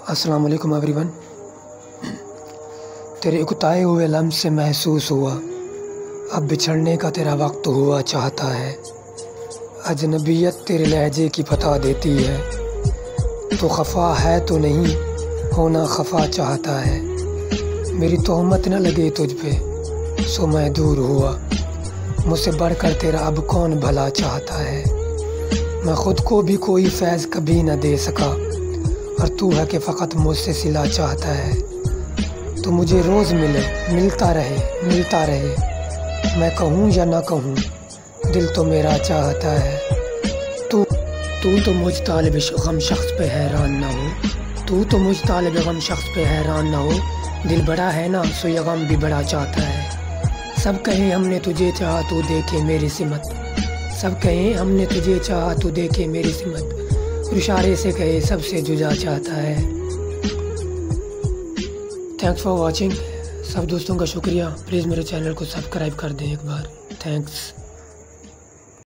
अस्सलाम वालेकुम एवरीवन। तेरे उकताए हुए लम्स से महसूस हुआ अब बिछड़ने का तेरा वक्त हुआ चाहता है। अजनबियत तेरे लहजे की बता देती है, तो खफा है तो नहीं होना खफा चाहता है। मेरी तोहमत न लगे तुझ पे सो मैं दूर हुआ, मुझसे बढ़कर तेरा अब कौन भला चाहता है। मैं ख़ुद को भी कोई फैज़ कभी न दे सका, और तू है कि फ़कत मुझसे सिला चाहता है। तो मुझे रोज़ मिले, मिलता रहे, मैं कहूँ या ना कहूँ दिल तो मेरा चाहता है। तू तो मुझ तालिब गम शख्स पे हैरान ना हो, तू तो मुझ तालिब गम शख्स पे हैरान ना हो। दिल बड़ा है ना सो ये गम भी बड़ा चाहता है। सब कहें हमने तुझे चाहा तू देखे मेरी सिमत, सब कहें हमने तुझे चाहा तू देखे मेरी सिमत। इशारे से कहे सबसे जुदा चाहता है। Thanks for watching. सब दोस्तों का शुक्रिया। प्लीज़ मेरे चैनल को सब्सक्राइब कर दें एक बार। थैंक्स।